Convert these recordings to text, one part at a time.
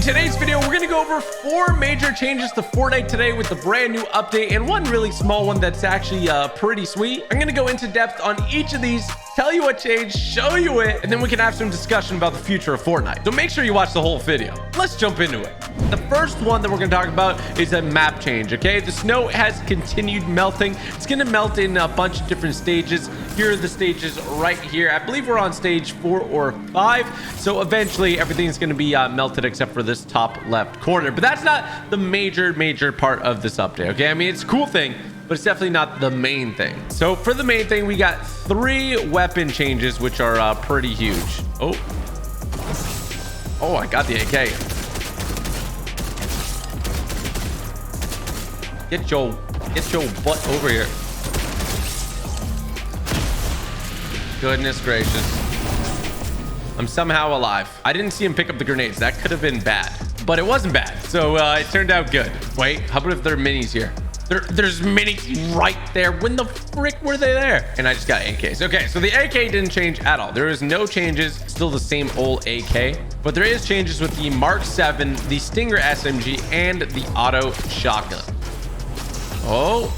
today's video, we're gonna go over 4 major changes to Fortnite today with the brand new update and one really small one that's actually pretty sweet. I'm gonna go into depth on each of these, tell you what changed, show you it, and then we can have some discussion about the future of Fortnite. So make sure you watch the whole video. Let's jump into it. The first one that we're gonna talk about is a map change, okay? The snow has continued melting. It's gonna melt in a bunch of different stages. Here are the stages right here. I believe we're on stage 4 or 5. So eventually everything's gonna be melted except for this top left corner. But that's not the major part of this update, okay? I mean, it's a cool thing, but it's definitely not the main thing. So for the main thing, we got 3 weapon changes, which are pretty huge. Oh, I got the AK. Get your butt over here. Goodness gracious. I'm somehow alive. I didn't see him pick up the grenades. That could have been bad, but it wasn't bad. So it turned out good. Wait, how about if there are minis here? There's minis right there. When the frick were they there? And I just got AKs. Okay, so the AK didn't change at all. There is no changes. Still the same old AK. But there is changes with the Mark 7, the Stinger SMG, and the auto shotgun. Oh,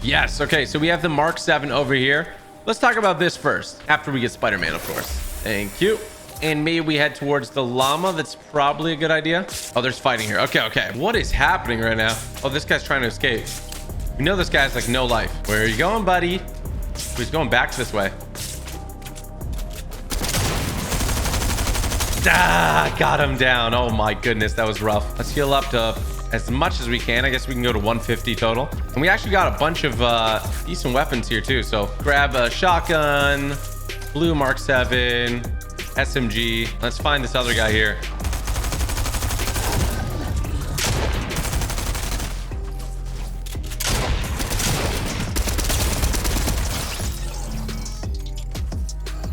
yes. Okay, so we have the Mark 7 over here. Let's talk about this first, after we get Spider-Man, of course. Thank you. And maybe we head towards the llama. That's probably a good idea. Oh, there's fighting here. Okay. What is happening right now? Oh, this guy's trying to escape. We know this guy's like no life. Where are you going, buddy? He's going back this way. Ah, got him down. Oh my goodness, that was rough. Let's heal up to as much as we can. I guess we can go to 150 total. And we actually got a bunch of decent weapons here too. So grab a shotgun, blue Mark 7, SMG. Let's find this other guy here.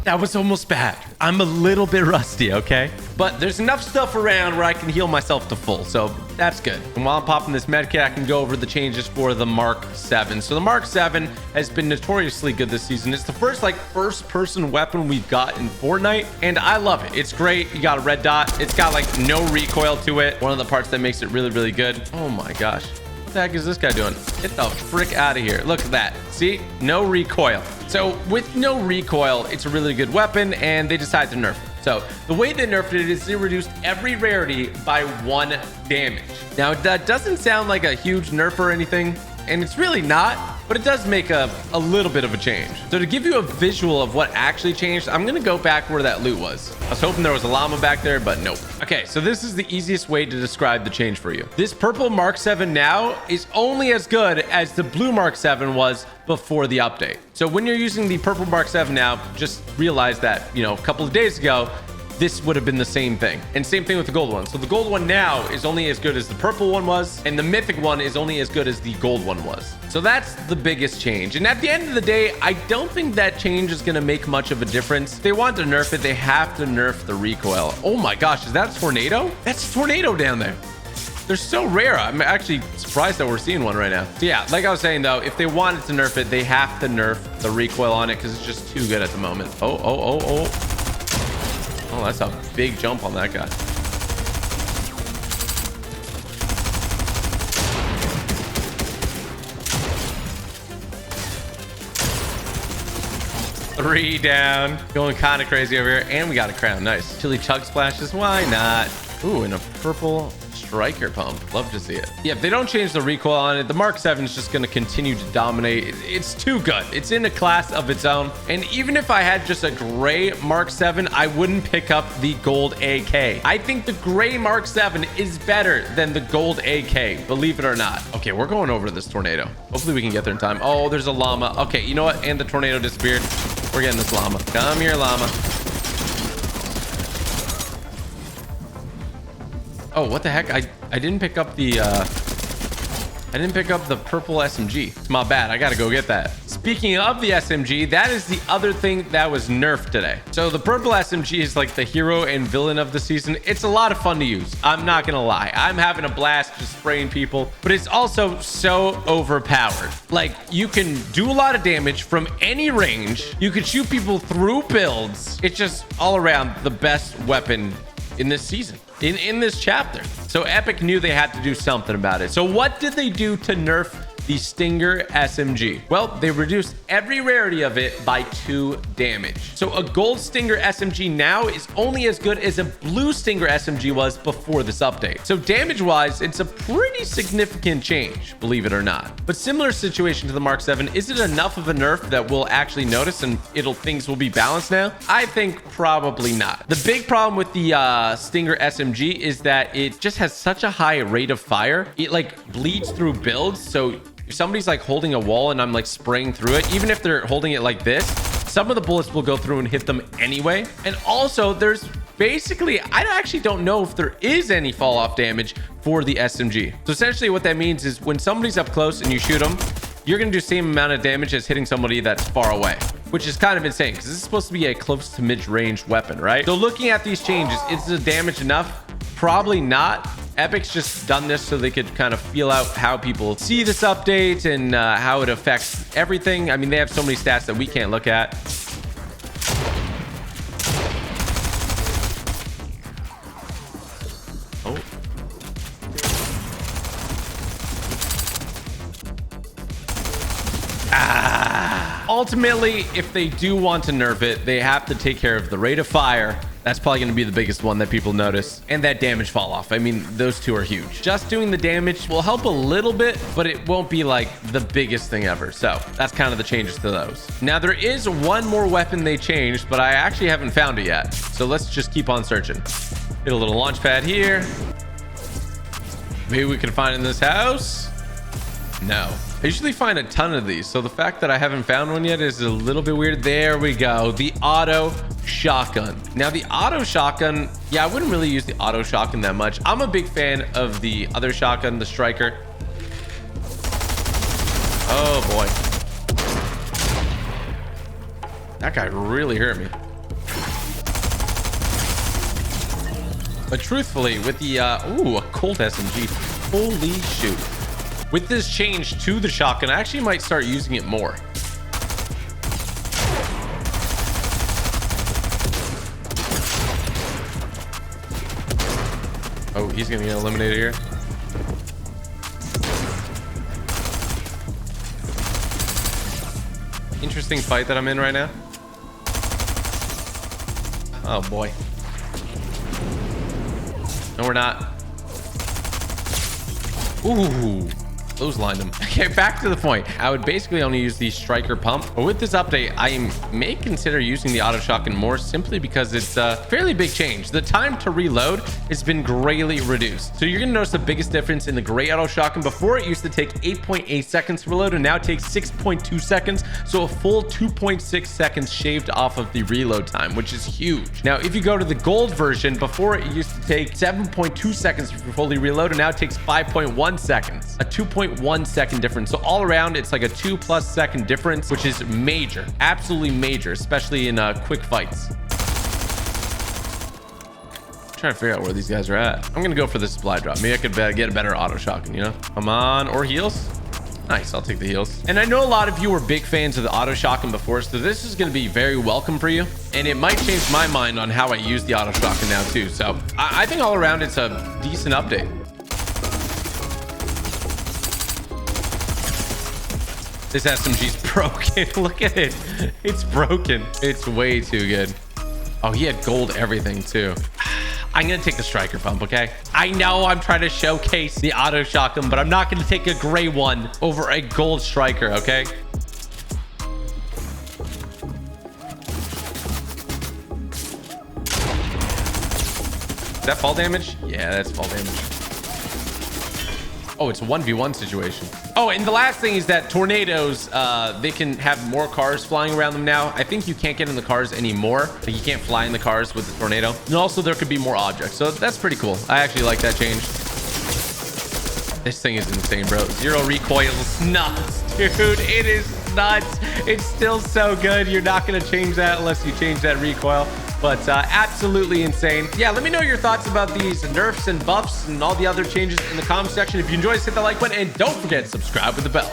That was almost bad. I'm a little bit rusty, okay? But there's enough stuff around where I can heal myself to full, so that's good. And while I'm popping this med kit, I can go over the changes for the Mark 7. So the Mark 7 has been notoriously good this season. It's the first first-person weapon we've got in Fortnite, and I love it. It's great. You got a red dot. It's got no recoil to it. One of the parts that makes it really good. Oh my gosh. What the heck is this guy doing? Get the frick out of here. Look at that. See? No recoil. So with no recoil, it's a really good weapon, and they decided to nerf it. So the way they nerfed it is they reduced every rarity by 1 damage. Now that doesn't sound like a huge nerf or anything, and it's really not, but it does make a little bit of a change. So to give you a visual of what actually changed, I'm gonna go back where that loot was. I was hoping there was a llama back there, but nope. Okay, so this is the easiest way to describe the change for you. This purple Mark 7 now is only as good as the blue Mark 7 was before the update. So when you're using the purple Mark 7 now, just realize that, a couple of days ago, this would have been the same thing. And same thing with the gold one. So the gold one now is only as good as the purple one was, and the mythic one is only as good as the gold one was. So that's the biggest change. And at the end of the day, I don't think that change is going to make much of a difference. If they want to nerf it, they have to nerf the recoil. Oh my gosh, is that a tornado? That's a tornado down there. They're so rare. I'm actually surprised that we're seeing one right now. So yeah, like I was saying though, if they wanted to nerf it, they have to nerf the recoil on it because it's just too good at the moment. Oh, that's a big jump on that guy. Three down. Going kind of crazy over here. And we got a crown. Nice. Chili chug splashes. Why not? Ooh, and a purple striker pump. Love to see it. Yeah, if they don't change the recoil on it, the Mark 7 is just going to continue to dominate. It's too good. It's in a class of its own. And even if I had just a gray Mark 7, I wouldn't pick up the gold AK. I think the gray Mark 7 is better than the gold AK, believe it or not. Okay, we're going over to this tornado. Hopefully we can get there in time. Oh, there's a llama. Okay, you know what? And the tornado disappeared. We're getting this llama. Come here, llama. Oh, what the heck? I didn't pick up the purple SMG. It's my bad. I gotta go get that. Speaking of the SMG, that is the other thing that was nerfed today. So the purple SMG is like the hero and villain of the season. It's a lot of fun to use. I'm not gonna lie. I'm having a blast just spraying people, but it's also so overpowered. Like, you can do a lot of damage from any range. You can shoot people through builds. It's just all around the best weapon in this season. in this chapter. So Epic knew they had to do something about it. So what did they do to nerf the Stinger SMG? Well, they reduced every rarity of it by 2 damage. So a gold Stinger SMG now is only as good as a blue Stinger SMG was before this update. So damage wise, it's a pretty significant change, believe it or not. But similar situation to the Mark 7, is it enough of a nerf that we'll actually notice and things will be balanced now? I think probably not. The big problem with the Stinger SMG is that it just has such a high rate of fire. It like bleeds through builds. So if somebody's like holding a wall and I'm like spraying through it, even if they're holding it like this, some of the bullets will go through and hit them anyway. And also there's basically, I actually don't know if there is any fall off damage for the SMG. So essentially what that means is when somebody's up close and you shoot them, you're going to do the same amount of damage as hitting somebody that's far away, which is kind of insane because this is supposed to be a close to mid-range weapon, right? So looking at these changes, is the damage enough? Probably not. Epic's just done this so they could kind of feel out how people see this update and how it affects everything. I mean, they have so many stats that we can't look at. Oh. Ultimately, if they do want to nerf it, they have to take care of the rate of fire. That's probably going to be the biggest one that people notice. And that damage fall off. I mean, those two are huge. Just doing the damage will help a little bit, but it won't be like the biggest thing ever. So that's kind of the changes to those. Now, there is one more weapon they changed, but I actually haven't found it yet. So let's just keep on searching. Get a little launch pad here. Maybe we can find it in this house. No. I usually find a ton of these, so the fact that I haven't found one yet is a little bit weird. There we go. The auto shotgun. Now, the auto shotgun, yeah, I wouldn't really use the auto shotgun that much. I'm a big fan of the other shotgun, the striker. Oh, boy. That guy really hurt me. But truthfully, with the, ooh, a Colt SMG. Holy shoot. With this change to the shotgun, I actually might start using it more. Oh, he's gonna get eliminated here. Interesting fight that I'm in right now. Oh boy. No, we're not. Ooh. Those lined them. Okay, back to the point. I would basically only use the striker pump, but with this update, I may consider using the auto shotgun more simply because it's a fairly big change. The time to reload has been greatly reduced. So you're gonna notice the biggest difference in the gray auto shotgun. Before, it used to take 8.8 seconds to reload, and now it takes 6.2 seconds. So a full 2.6 seconds shaved off of the reload time, which is huge. Now, if you go to the gold version, before it used to take 7.2 seconds to fully reload, and now it takes 5.1 seconds. A 2.1 second difference. So all around, it's like a 2+ second difference, which is major, absolutely major, especially in quick fights. I'm trying to figure out where these guys are at. I'm gonna go for the supply drop. Maybe I could get a better auto shotgun, you know? Come on, or heals. Nice, I'll take the heals. And I know a lot of you were big fans of the auto shotgun before, so this is going to be very welcome for you. And it might change my mind on how I use the auto shotgun now too. So I think all around it's a decent update. This SMG's broken. Look at it. It's broken. It's way too good. Oh, he had gold everything too. I'm going to take the striker pump, okay? I know I'm trying to showcase the auto shotgun, but I'm not going to take a gray one over a gold striker, okay? Is that fall damage? Yeah, that's fall damage. Oh, it's a 1v1 situation. Oh, and the last thing is that tornadoes, they can have more cars flying around them now. I think you can't get in the cars anymore. Like, you can't fly in the cars with the tornado. And also there could be more objects. So that's pretty cool. I actually like that change. This thing is insane, bro. Zero recoils. Nuts, dude. It is nuts. It's still so good. You're not going to change that unless you change that recoil. But absolutely insane. Yeah, let me know your thoughts about these nerfs and buffs and all the other changes in the comment section. If you enjoyed, hit the like button and don't forget to subscribe with the bell.